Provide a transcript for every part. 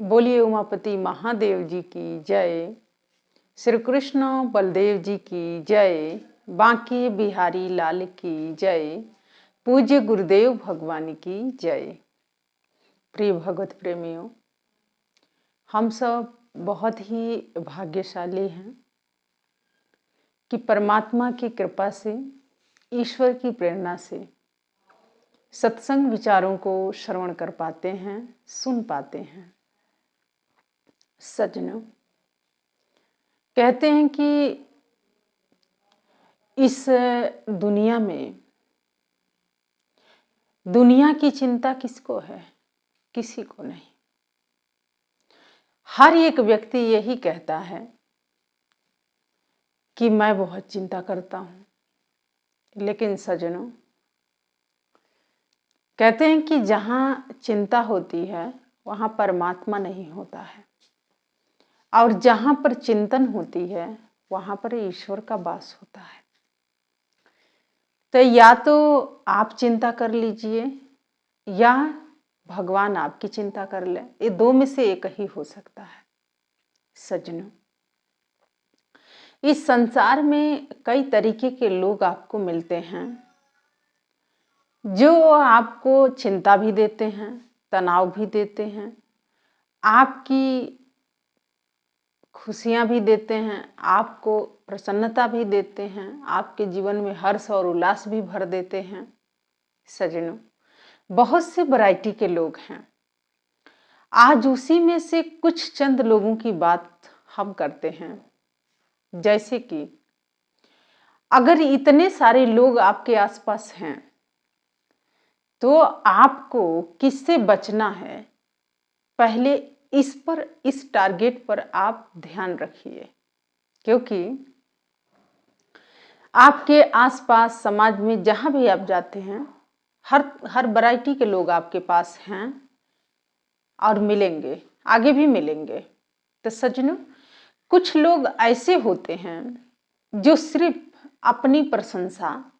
बोलिए उमापति महादेव जी की जय। श्री कृष्ण बलदेव जी की जय। बांके बिहारी लाल की जय। पूज्य गुरुदेव भगवान की जय। प्रिय भगवत प्रेमियों, हम सब बहुत ही भाग्यशाली हैं कि परमात्मा की कृपा से, ईश्वर की प्रेरणा से सत्संग विचारों को श्रवण कर पाते हैं, सुन पाते हैं। सज्जनों, कहते हैं कि इस दुनिया में दुनिया की चिंता किसको है? किसी को नहीं। हर एक व्यक्ति यही कहता है कि मैं बहुत चिंता करता हूं। लेकिन सज्जनों, कहते हैं कि जहां चिंता होती है वहां परमात्मा नहीं होता है, और जहां पर चिंतन होती है वहां पर ईश्वर का वास होता है। तो या तो आप चिंता कर लीजिए या भगवान आपकी चिंता कर ले। ये दो में से एक ही हो सकता है। सज्जनों, इस संसार में कई तरीके के लोग आपको मिलते हैं जो आपको चिंता भी देते हैं, तनाव भी देते हैं, आपकी खुशियां भी देते हैं, आपको प्रसन्नता भी देते हैं, आपके जीवन में हर्ष और उल्लास भी भर देते हैं। सज्जनों, बहुत से वैरायटी के लोग हैं। आज उसी में से कुछ चंद लोगों की बात हम करते हैं। जैसे कि अगर इतने सारे लोग आपके आसपास हैं तो आपको किससे बचना है, पहले इस टारगेट पर आप ध्यान रखिए। क्योंकि आपके आसपास समाज में जहां भी आप जाते हैं, हर वैरायटी के लोग आपके पास हैं और मिलेंगे, आगे भी मिलेंगे। तो सज्जनों, कुछ लोग ऐसे होते हैं जो सिर्फ अपनी प्रशंसा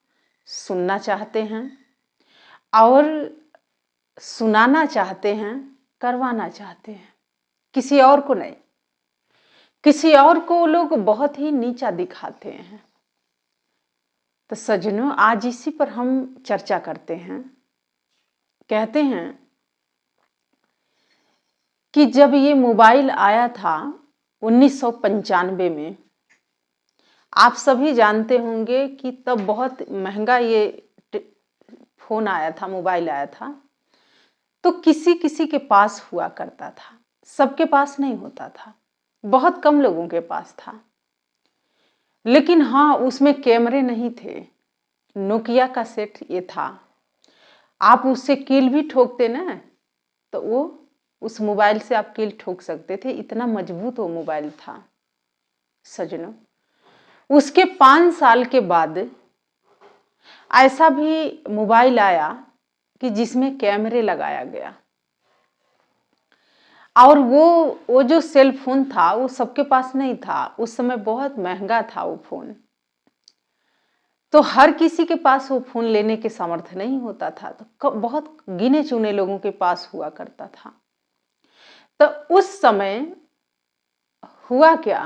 सुनना चाहते हैं और सुनाना चाहते हैं, करवाना चाहते हैं, किसी और को नहीं। किसी और को लोग बहुत ही नीचा दिखाते हैं। तो सज्जनों, आज इसी पर हम चर्चा करते हैं। कहते हैं कि जब ये मोबाइल आया था 1995 में, आप सभी जानते होंगे कि तब बहुत महंगा ये फोन आया था, मोबाइल आया था। तो किसी किसी के पास हुआ करता था, सबके पास नहीं होता था, बहुत कम लोगों के पास था। लेकिन हाँ, उसमें कैमरे नहीं थे। नोकिया का सेट ये था। आप उससे कील भी ठोकते ना तो वो उस मोबाइल से आप कील ठोक सकते थे, इतना मजबूत वो मोबाइल था। सज्जनों, उसके 5 साल के बाद ऐसा भी मोबाइल आया कि जिसमें कैमरे लगाया गया, और वो जो सेल फोन था वो सबके पास नहीं था। उस समय बहुत महंगा था वो फोन, तो हर किसी के पास वो फोन लेने के सामर्थ्य नहीं होता था। तो बहुत गिने चुने लोगों के पास हुआ करता था। तो उस समय हुआ क्या,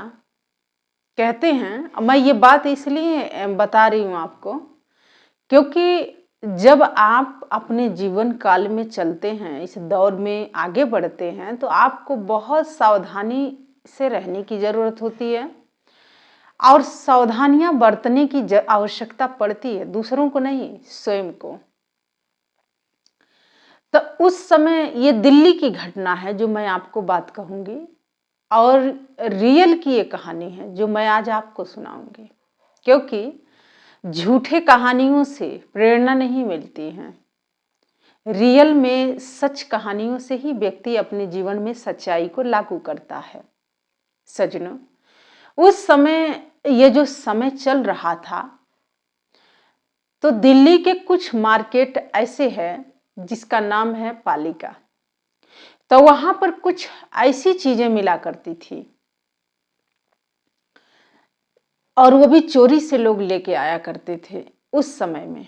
कहते हैं, मैं ये बात इसलिए बता रही हूं आपको क्योंकि जब आप अपने जीवन काल में चलते हैं, इस दौर में आगे बढ़ते हैं, तो आपको बहुत सावधानी से रहने की जरूरत होती है और सावधानियां बरतने की आवश्यकता पड़ती है, दूसरों को नहीं, स्वयं को। तो उस समय ये दिल्ली की घटना है जो मैं आपको बात कहूंगी, और रियल की ये कहानी है जो मैं आज आपको सुनाऊंगी। क्योंकि झूठे कहानियों से प्रेरणा नहीं मिलती है। रियल में सच कहानियों से ही व्यक्ति अपने जीवन में सच्चाई को लागू करता है। सज्जनों, उस समय ये जो समय चल रहा था, तो दिल्ली के कुछ मार्केट ऐसे हैं जिसका नाम है पालिका। तो वहां पर कुछ ऐसी चीजें मिला करती थी और वो भी चोरी से लोग लेके आया करते थे उस समय में।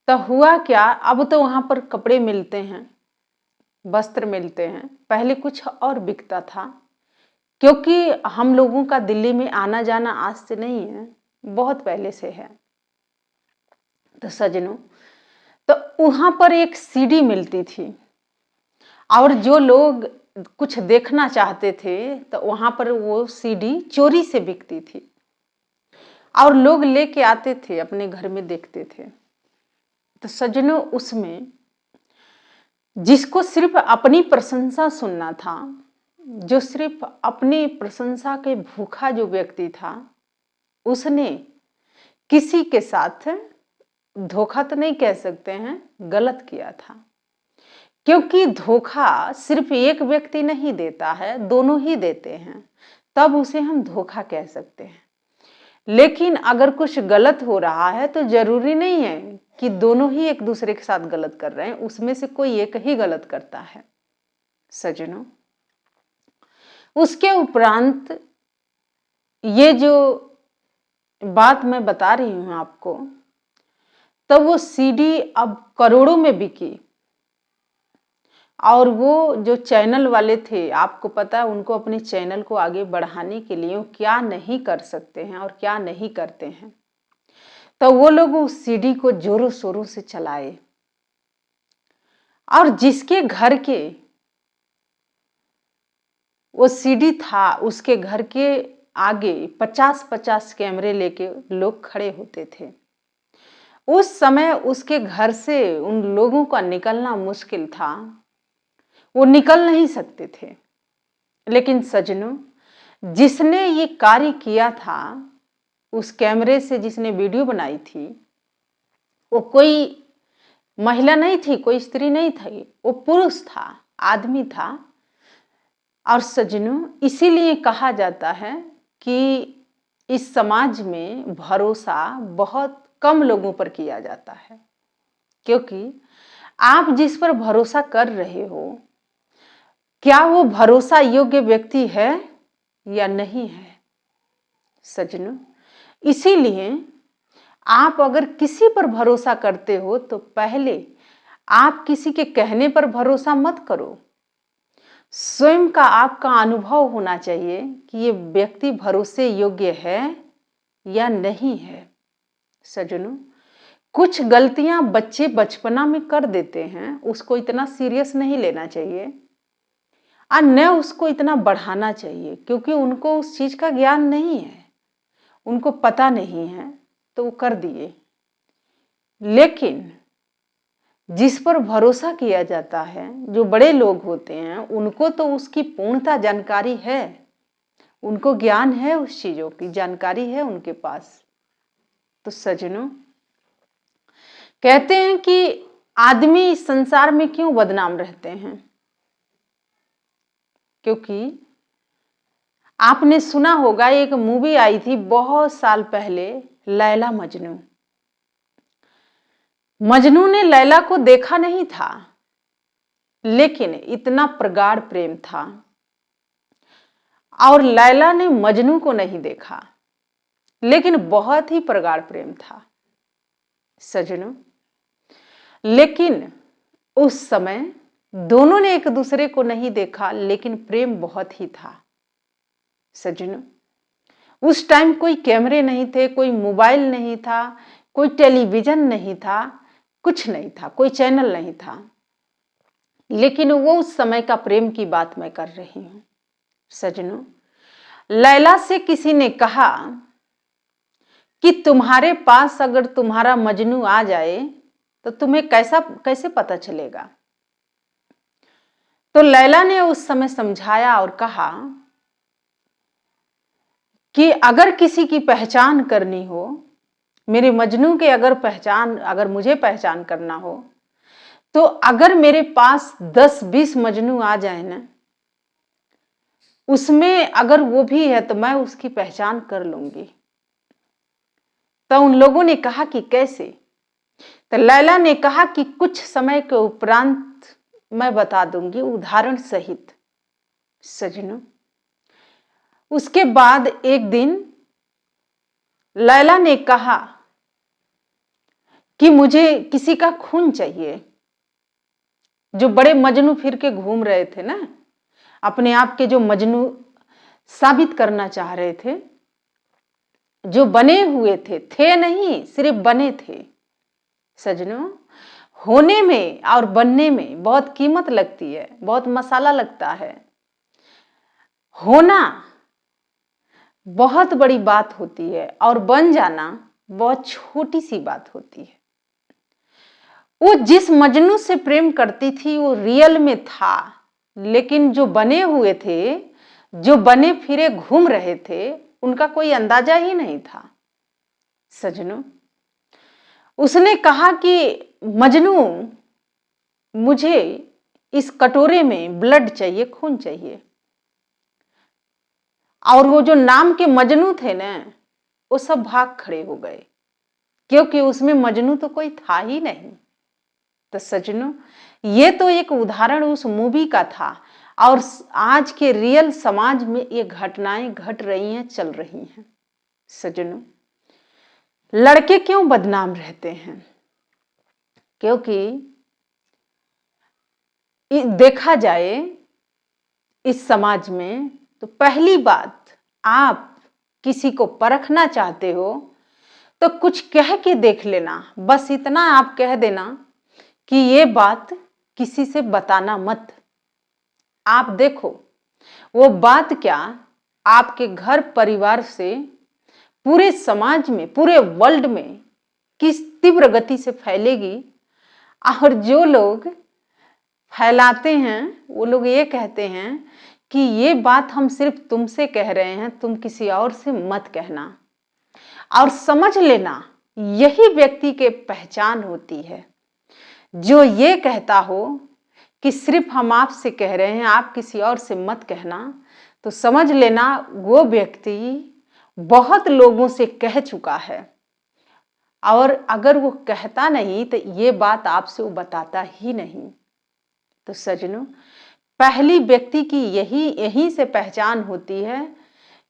तो हुआ क्या, अब तो वहां पर कपड़े मिलते हैं, वस्त्र मिलते हैं, पहले कुछ और बिकता था, क्योंकि हम लोगों का दिल्ली में आना जाना आज से नहीं है, बहुत पहले से है। तो सजनों, तो वहां पर एक सीडी मिलती थी, और जो लोग कुछ देखना चाहते थे तो वहां पर वो सीडी चोरी से बिकती थी, और लोग लेके आते थे, अपने घर में देखते थे। तो सजनों, उसमें जिसको सिर्फ अपनी प्रशंसा सुनना था, जो सिर्फ अपनी प्रशंसा के भूखा जो व्यक्ति था, उसने किसी के साथ धोखा तो नहीं कह सकते हैं, गलत किया था। क्योंकि धोखा सिर्फ एक व्यक्ति नहीं देता है, दोनों ही देते हैं, तब उसे हम धोखा कह सकते हैं। लेकिन अगर कुछ गलत हो रहा है तो जरूरी नहीं है कि दोनों ही एक दूसरे के साथ गलत कर रहे हैं, उसमें से कोई एक ही गलत करता है। सजनों, उसके उपरांत ये जो बात मैं बता रही हूं आपको, तो वो सीडी अब करोड़ों में बिकी, और वो जो चैनल वाले थे, आपको पता है उनको अपने चैनल को आगे बढ़ाने के लिए वो क्या नहीं कर सकते हैं और क्या नहीं करते हैं। तो वो लोग उस सीडी को जोरों शोरों से चलाए, और जिसके घर के वो सीडी था, उसके घर के आगे 50-50 कैमरे लेके लोग खड़े होते थे। उस समय उसके घर से उन लोगों का निकलना मुश्किल था, वो निकल नहीं सकते थे। लेकिन सजनों, जिसने ये कार्य किया था, उस कैमरे से जिसने वीडियो बनाई थी, वो कोई महिला नहीं थी, कोई स्त्री नहीं थी, वो पुरुष था, आदमी था। और सजनों, इसीलिए कहा जाता है कि इस समाज में भरोसा बहुत कम लोगों पर किया जाता है, क्योंकि आप जिस पर भरोसा कर रहे हो, क्या वो भरोसा योग्य व्यक्ति है या नहीं है। सजनों, इसीलिए आप अगर किसी पर भरोसा करते हो तो पहले आप किसी के कहने पर भरोसा मत करो, स्वयं का आपका अनुभव होना चाहिए कि ये व्यक्ति भरोसे योग्य है या नहीं है। सजनों, कुछ गलतियां बच्चे बचपना में कर देते हैं, उसको इतना सीरियस नहीं लेना चाहिए और न उसको इतना बढ़ाना चाहिए, क्योंकि उनको उस चीज का ज्ञान नहीं है, उनको पता नहीं है, तो वो कर दिए। लेकिन जिस पर भरोसा किया जाता है, जो बड़े लोग होते हैं, उनको तो उसकी पूर्णता जानकारी है, उनको ज्ञान है, उस चीजों की जानकारी है उनके पास। तो सजनों, कहते हैं कि आदमी इस संसार में क्यों बदनाम रहते हैं, क्योंकि आपने सुना होगा, एक मूवी आई थी बहुत साल पहले, लैला मजनू। मजनू ने लैला को देखा नहीं था, लेकिन इतना प्रगाढ़ प्रेम था, और लैला ने मजनू को नहीं देखा, लेकिन बहुत ही प्रगाढ़ प्रेम था। सजनों, लेकिन उस समय दोनों ने एक दूसरे को नहीं देखा, लेकिन प्रेम बहुत ही था। सजनों, उस टाइम कोई कैमरे नहीं थे, कोई मोबाइल नहीं था, कोई टेलीविजन नहीं था, कुछ नहीं था, कोई चैनल नहीं था, लेकिन वो उस समय का प्रेम की बात मैं कर रही हूं। सजनों, लैला से किसी ने कहा कि तुम्हारे पास अगर तुम्हारा मजनू आ जाए तो तुम्हें कैसे पता चलेगा। तो लैला ने उस समय समझाया और कहा कि अगर किसी की पहचान करनी हो, मेरे मजनू के अगर मुझे पहचान करना हो, तो अगर मेरे पास 10-20 मजनू आ जाए ना, उसमें अगर वो भी है तो मैं उसकी पहचान कर लूंगी। तो उन लोगों ने कहा कि कैसे। तो लैला ने कहा कि कुछ समय के उपरांत मैं बता दूंगी, उदाहरण सहित। सजनों, उसके बाद एक दिन लैला ने कहा कि मुझे किसी का खून चाहिए, जो बड़े मजनू फिर के घूम रहे थे ना, अपने आप के जो मजनू साबित करना चाह रहे थे, जो बने हुए थे नहीं, सिर्फ बने थे। सजनों, होने में और बनने में बहुत कीमत लगती है, बहुत मसाला लगता है। होना बहुत बड़ी बात होती है और बन जाना बहुत छोटी सी बात होती है। वो जिस मजनू से प्रेम करती थी वो रियल में था, लेकिन जो बने हुए थे, जो बने फिरे घूम रहे थे, उनका कोई अंदाजा ही नहीं था। सजनों, उसने कहा कि मजनू, मुझे इस कटोरे में ब्लड चाहिए, खून चाहिए। और वो जो नाम के मजनू थे ना, वो सब भाग खड़े हो गए, क्योंकि उसमें मजनू तो कोई था ही नहीं। तो सजनों, ये तो एक उदाहरण उस मूवी का था, और आज के रियल समाज में ये घटनाएं घट रही हैं, चल रही हैं। सजनों, लड़के क्यों बदनाम रहते हैं? क्योंकि देखा जाए इस समाज में तो पहली बात, आप किसी को परखना चाहते हो तो कुछ कह के देख लेना। बस इतना आप कह देना कि ये बात किसी से बताना मत। आप देखो वो बात क्या आपके घर परिवार से पूरे समाज में, पूरे वर्ल्ड में किस तीव्र गति से फैलेगी। और जो लोग फैलाते हैं वो लोग ये कहते हैं कि ये बात हम सिर्फ तुमसे कह रहे हैं, तुम किसी और से मत कहना। और समझ लेना, यही व्यक्ति के पहचान होती है। जो ये कहता हो कि सिर्फ हम आपसे कह रहे हैं, आप किसी और से मत कहना, तो समझ लेना वो व्यक्ति बहुत लोगों से कह चुका है। और अगर वो कहता नहीं तो ये बात आपसे वो बताता ही नहीं। तो सजनों, पहली व्यक्ति की यही से पहचान होती है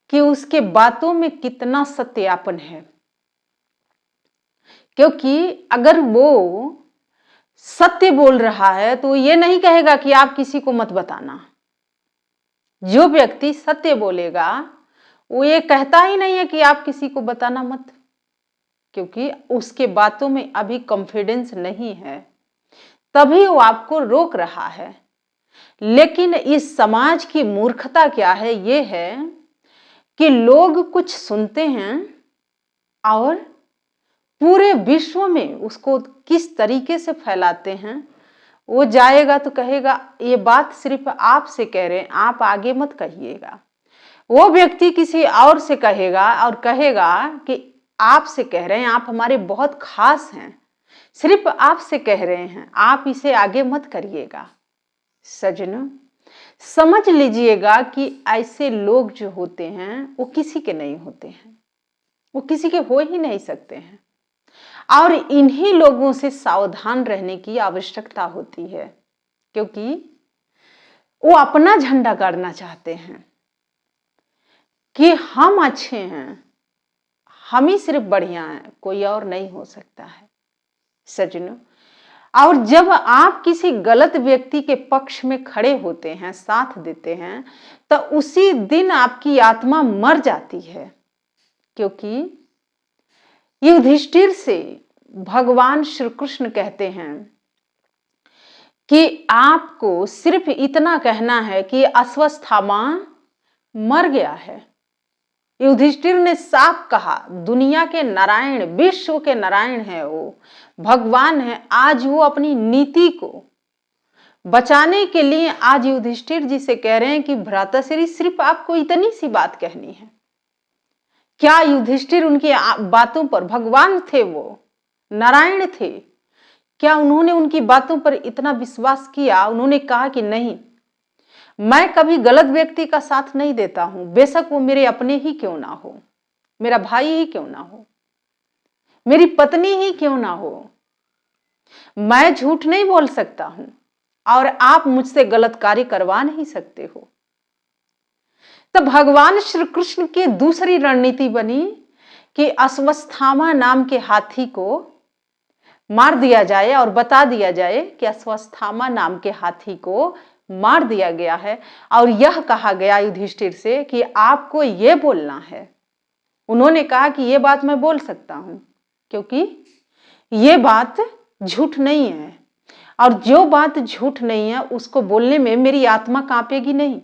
कि उसके बातों में कितना सत्यापन है। क्योंकि अगर वो सत्य बोल रहा है तो ये नहीं कहेगा कि आप किसी को मत बताना। जो व्यक्ति सत्य बोलेगा वो ये कहता ही नहीं है कि आप किसी को बताना मत, क्योंकि उसके बातों में अभी कॉन्फिडेंस नहीं है, तभी वो आपको रोक रहा है। लेकिन इस समाज की मूर्खता क्या है? ये है कि लोग कुछ सुनते हैं और पूरे विश्व में उसको किस तरीके से फैलाते हैं। वो जाएगा तो कहेगा ये बात सिर्फ आपसे कह रहे हैं, आप आगे मत कहिएगा। वो व्यक्ति किसी और से कहेगा और कहेगा कि आपसे कह रहे हैं, आप हमारे बहुत खास हैं, सिर्फ आपसे कह रहे हैं, आप इसे आगे मत करिएगा। सजनों, समझ लीजिएगा कि ऐसे लोग जो होते हैं वो किसी के नहीं होते हैं, वो किसी के हो ही नहीं सकते हैं। और इन्हीं लोगों से सावधान रहने की आवश्यकता होती है, क्योंकि वो अपना झंडा गाड़ना चाहते हैं कि हम अच्छे हैं, हम ही सिर्फ बढ़िया हैं, कोई और नहीं हो सकता है। सजनों, और जब आप किसी गलत व्यक्ति के पक्ष में खड़े होते हैं, साथ देते हैं, तो उसी दिन आपकी आत्मा मर जाती है। क्योंकि युधिष्ठिर से भगवान श्री कृष्ण कहते हैं कि आपको सिर्फ इतना कहना है कि अश्वत्थामा मर गया है। युधिष्ठिर ने साफ कहा, दुनिया के नारायण, विश्व के नारायण है, वो भगवान है। आज वो अपनी नीति को बचाने के लिए आज युधिष्ठिर जी से कह रहे हैं कि भ्राताश्री सिर्फ आपको इतनी सी बात कहनी है। क्या युधिष्ठिर उनकी बातों पर, भगवान थे वो, नारायण थे, क्या उन्होंने उनकी बातों पर इतना विश्वास किया? उन्होंने कहा कि नहीं, मैं कभी गलत व्यक्ति का साथ नहीं देता हूं, बेशक वो मेरे अपने ही क्यों ना हो, मेरा भाई ही क्यों ना हो, मेरी पत्नी ही क्यों ना हो। मैं झूठ नहीं बोल सकता हूं और आप मुझसे गलत कार्य करवा नहीं सकते हो। तो भगवान श्री कृष्ण की दूसरी रणनीति बनी कि अश्वत्थामा नाम के हाथी को मार दिया जाए और बता दिया जाए कि अश्वत्थामा नाम के हाथी को मार दिया गया है और यह कहा गया युधिष्ठिर से कि आपको ये बोलना है। उन्होंने कहा कि ये बात मैं बोल सकता हूं क्योंकि ये बात झूठ नहीं है और जो बात झूठ नहीं है उसको बोलने में मेरी आत्मा कांपेगी नहीं,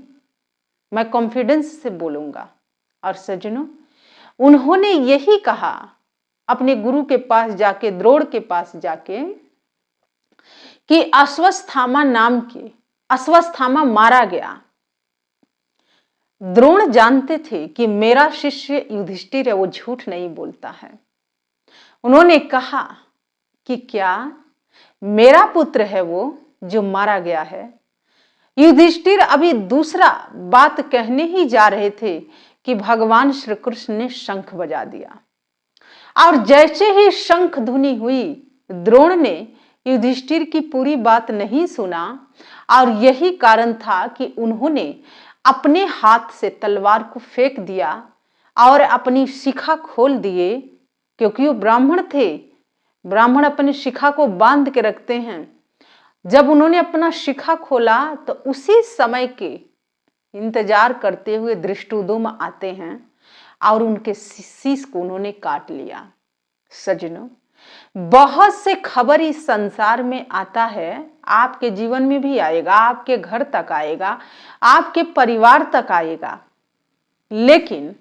मैं कॉन्फिडेंस से बोलूंगा। और सज्जनों, उन्होंने यही कहा अपने गुरु के पास जाके, द्रोण के पास जाके, कि अश्वत्थामा मारा गया। द्रोण जानते थे कि मेरा शिष्य युधिष्ठिर है, वो झूठ नहीं बोलता है। उन्होंने कहा कि क्या मेरा पुत्र है वो जो मारा गया है? युधिष्ठिर अभी दूसरा बात कहने ही जा रहे थे कि भगवान श्री कृष्ण ने शंख बजा दिया और जैसे ही शंख ध्वनि हुई, द्रोण ने युधिष्ठिर की पूरी बात नहीं सुना और यही कारण था कि उन्होंने अपने हाथ से तलवार को फेंक दिया और अपनी शिखा खोल दिए, क्योंकि वो ब्राह्मण थे। ब्राह्मण अपनी शिखा को बांध के रखते हैं। जब उन्होंने अपना शिखा खोला तो उसी समय के इंतजार करते हुए धृष्टद्युम्न आते हैं और उनके शीश को उन्होंने काट लिया। सज्जनों, बहुत से खबर इस संसार में आता है, आपके जीवन में भी आएगा, आपके घर तक आएगा, आपके परिवार तक आएगा, लेकिन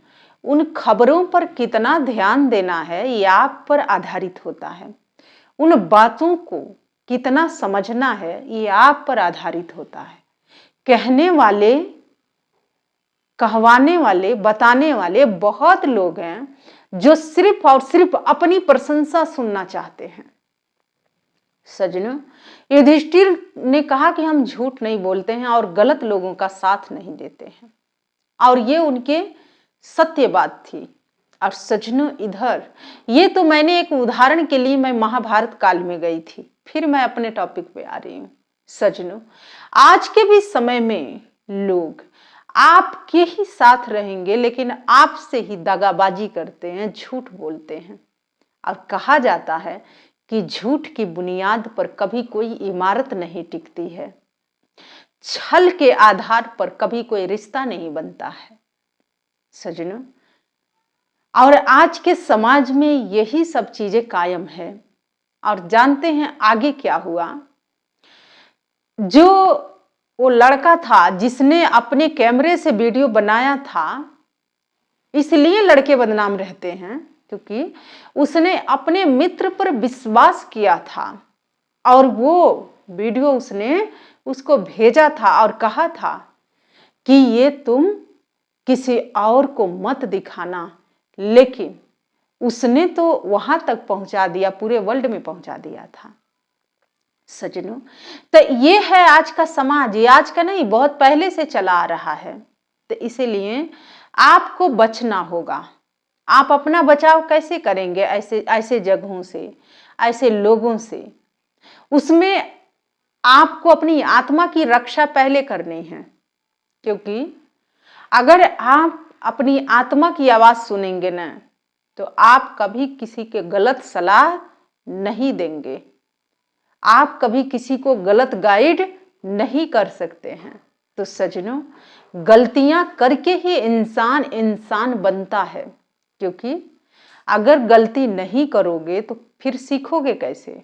उन खबरों पर कितना ध्यान देना है ये आप पर आधारित होता है। उन बातों को कितना समझना है ये आप पर आधारित होता है। कहने वाले, कहवाने वाले, बताने वाले बहुत लोग हैं जो सिर्फ और सिर्फ अपनी प्रशंसा सुनना चाहते हैं। सज्जनों, युधिष्ठिर ने कहा कि हम झूठ नहीं बोलते हैं और गलत लोगों का साथ नहीं देते हैं, और ये उनके सत्य बात थी। और सज्जनों, इधर ये तो मैंने एक उदाहरण के लिए मैं महाभारत काल में गई थी, फिर मैं अपने टॉपिक पे आ रही हूँ। सज्जनों, आज के भी समय में लोग आपके ही साथ रहेंगे लेकिन आपसे ही दगाबाजी करते हैं, झूठ बोलते हैं। और कहा जाता है कि झूठ की बुनियाद पर कभी कोई इमारत नहीं टिकती है, छल के आधार पर कभी कोई रिश्ता नहीं बनता है। सज्जनों, और आज के समाज में यही सब चीजें कायम है। और जानते हैं आगे क्या हुआ? जो वो लड़का था जिसने अपने कैमरे से वीडियो बनाया था, इसलिए लड़के बदनाम रहते हैं क्योंकि उसने अपने मित्र पर विश्वास किया था और वो वीडियो उसने उसको भेजा था और कहा था कि ये तुम किसी और को मत दिखाना, लेकिन उसने तो वहां तक पहुंचा दिया, पूरे वर्ल्ड में पहुंचा दिया था। सज्जनों, तो ये है आज का समाज, ये आज का नहीं, बहुत पहले से चला आ रहा है। तो इसीलिए आपको बचना होगा। आप अपना बचाव कैसे करेंगे? ऐसे जगहों से, ऐसे लोगों से। उसमें आपको अपनी आत्मा की रक्षा पहले करनी है, क्योंकि अगर आप अपनी आत्मा की आवाज सुनेंगे ना तो आप कभी किसी के गलत सलाह नहीं देंगे, आप कभी किसी को गलत गाइड नहीं कर सकते हैं। तो सज्जनों, गलतियां करके ही इंसान बनता है, क्योंकि अगर गलती नहीं करोगे तो फिर सीखोगे कैसे?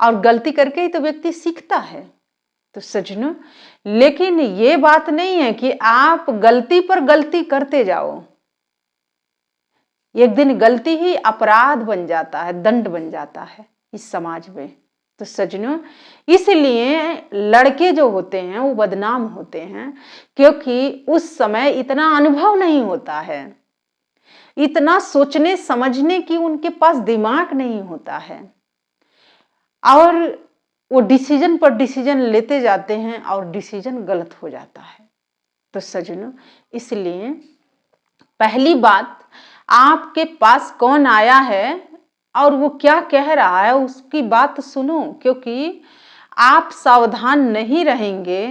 और गलती करके ही तो व्यक्ति सीखता है। तो सज्जनों, लेकिन ये बात नहीं है कि आप गलती पर गलती करते जाओ। एक दिन गलती ही अपराध बन जाता है, दंड बन जाता है इस समाज में। तो सज्जनों, इसलिए लड़के जो होते हैं वो बदनाम होते हैं, क्योंकि उस समय इतना अनुभव नहीं होता है, इतना सोचने समझने की उनके पास दिमाग नहीं होता है, और वो डिसीजन पर डिसीजन लेते जाते हैं और डिसीजन गलत हो जाता है। तो सज्जनों, इसलिए पहली बात, आपके पास कौन आया है और वो क्या कह रहा है उसकी बात सुनो, क्योंकि आप सावधान नहीं रहेंगे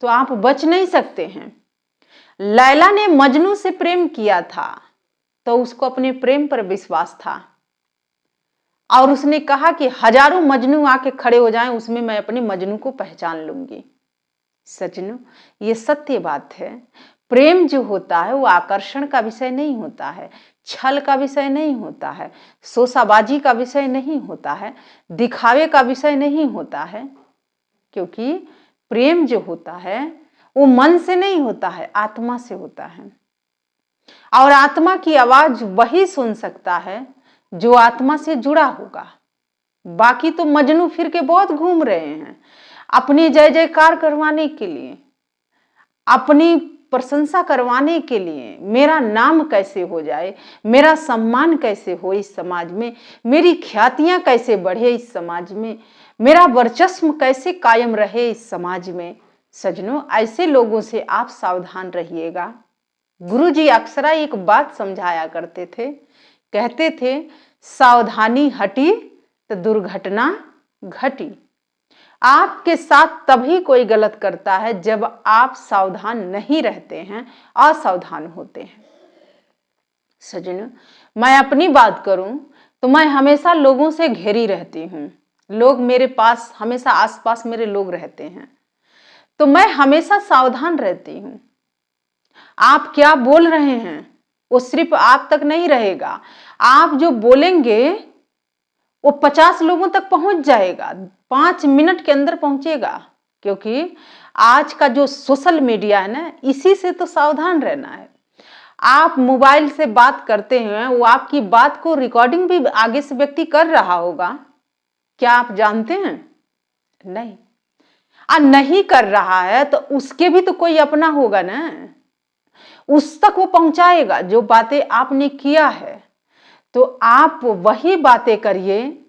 तो आप बच नहीं सकते हैं। लैला ने मजनू से प्रेम किया था तो उसको अपने प्रेम पर विश्वास था, और उसने कहा कि हजारों मजनू आके खड़े हो जाएं, उसमें मैं अपने मजनू को पहचान लूंगी। सजनों, ये सत्य बात है। प्रेम जो होता है वो आकर्षण का विषय नहीं होता है, छल का विषय नहीं होता है, शोशाबाजी का विषय नहीं होता है, दिखावे का विषय नहीं होता है। क्योंकि प्रेम जो होता है वो मन से नहीं होता है, आत्मा से होता है। और आत्मा की आवाज वही सुन सकता है जो आत्मा से जुड़ा होगा। बाकी तो मजनू फिर के बहुत घूम रहे हैं अपनी जय जयकार करवाने के लिए, अपनी प्रशंसा करवाने के लिए, मेरा नाम कैसे हो जाए, मेरा सम्मान कैसे हो इस समाज में, मेरी ख्यातियां कैसे बढ़े इस समाज में, मेरा वर्चस्व कैसे कायम रहे इस समाज में। सजनों, ऐसे लोगों से आप सावधान रहिएगा। गुरुजी अक्सर एक बात समझाया करते थे, कहते थे सावधानी हटी तो दुर्घटना घटी। आपके साथ तभी कोई गलत करता है जब आप सावधान नहीं रहते हैं, असावधान होते हैं। सजनों, मैं अपनी बात करूं तो मैं हमेशा लोगों से घिरी रहती हूं। लोग मेरे पास, हमेशा आसपास मेरे लोग रहते हैं, तो मैं हमेशा सावधान रहती हूं। आप क्या बोल रहे हैं वो सिर्फ आप तक नहीं रहेगा, आप जो बोलेंगे वो 50 लोगों तक पहुंच जाएगा, 5 मिनट के अंदर पहुंचेगा। क्योंकि आज का जो सोशल मीडिया है ना, इसी से तो सावधान रहना है। आप मोबाइल से बात करते हैं, वो आपकी बात को रिकॉर्डिंग भी आगे से व्यक्ति कर रहा होगा, क्या आप जानते हैं? नहीं। नहीं कर रहा है तो उसके भी तो कोई अपना होगा ना, उस तक वो पहुंचाएगा जो बातें आपने किया है। तो आप वही बातें करिए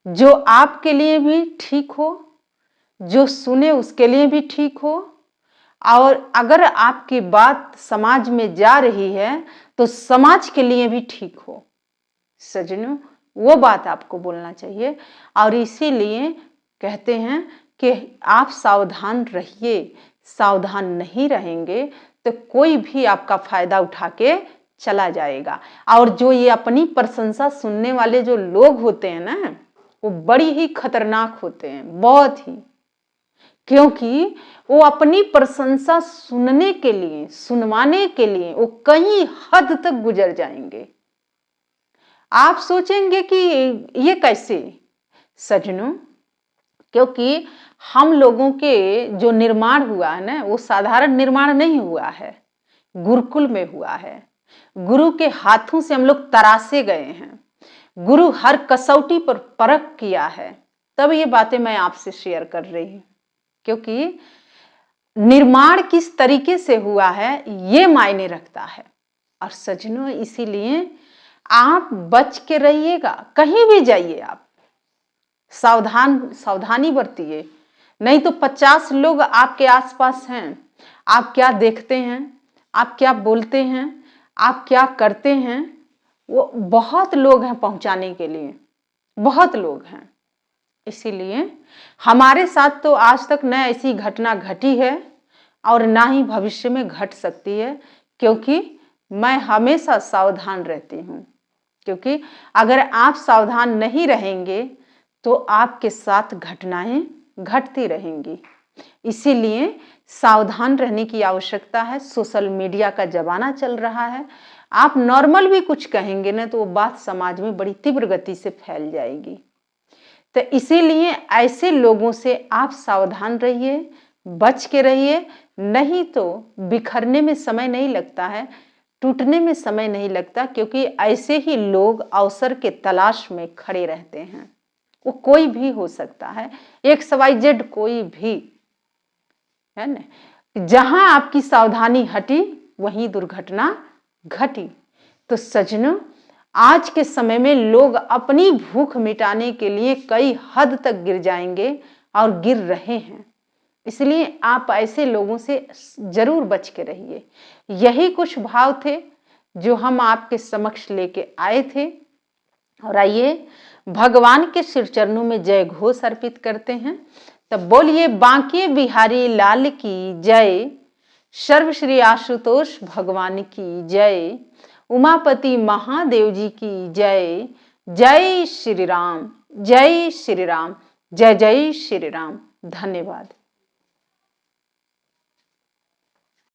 जो आपके लिए भी ठीक हो, जो सुने उसके लिए भी ठीक हो, और अगर आपकी बात समाज में जा रही है तो समाज के लिए भी ठीक हो। सजनों, वो बात आपको बोलना चाहिए। और इसीलिए कहते हैं कि आप सावधान रहिए। सावधान नहीं रहेंगे तो कोई भी आपका फायदा उठा के चला जाएगा। और जो ये अपनी प्रशंसा सुनने वाले जो लोग होते हैं ना, वो बड़ी ही खतरनाक होते हैं, बहुत ही। क्योंकि वो अपनी प्रशंसा सुनने के लिए, सुनवाने के लिए वो कई हद तक गुजर जाएंगे। आप सोचेंगे कि ये कैसे? सजनों, क्योंकि हम लोगों के जो निर्माण हुआ है ना, वो साधारण निर्माण नहीं हुआ है, गुरुकुल में हुआ है। गुरु के हाथों से हम लोग तरासे गए हैं, गुरु हर कसौटी पर परख किया है, तब ये बातें मैं आपसे शेयर कर रही हूं। क्योंकि निर्माण किस तरीके से हुआ है ये मायने रखता है। और सजनों, इसीलिए आप बच के रहिएगा। कहीं भी जाइए आप सावधानी बरतिए, नहीं तो 50 लोग आपके आसपास हैं। आप क्या देखते हैं, आप क्या बोलते हैं, आप क्या करते हैं, वो बहुत लोग हैं पहुंचाने के लिए, बहुत लोग हैं। इसीलिए हमारे साथ तो आज तक न ऐसी घटना घटी है और ना ही भविष्य में घट सकती है, क्योंकि मैं हमेशा सावधान रहती हूँ। क्योंकि अगर आप सावधान नहीं रहेंगे तो आपके साथ घटनाएं घटती रहेंगी। इसीलिए सावधान रहने की आवश्यकता है। सोशल मीडिया का जमाना चल रहा है, आप नॉर्मल भी कुछ कहेंगे ना तो वो बात समाज में बड़ी तीव्र गति से फैल जाएगी। तो इसीलिए ऐसे लोगों से आप सावधान रहिए, बच के रहिए, नहीं तो बिखरने में समय नहीं लगता है, टूटने में समय नहीं लगता। क्योंकि ऐसे ही लोग अवसर के तलाश में खड़े रहते हैं। वो कोई भी हो सकता है, XYZ कोई भी, है ना। जहां आपकी सावधानी हटी वहीं दुर्घटना घटी। तो सजनों, आज के समय में लोग अपनी भूख मिटाने के लिए कई हद तक गिर जाएंगे और गिर रहे हैं। इसलिए आप ऐसे लोगों से जरूर बच के रहिए। यही कुछ भाव थे जो हम आपके समक्ष लेके आए थे। और आइए भगवान के सिर चरणों में जय घोष अर्पित करते हैं। तब बोलिए बांके बिहारी लाल की जय, सर्वश्री आशुतोष भगवान की जय, उमापति महादेव जी की जय, जय श्री राम, जय श्री राम, जय जय श्री राम। धन्यवाद।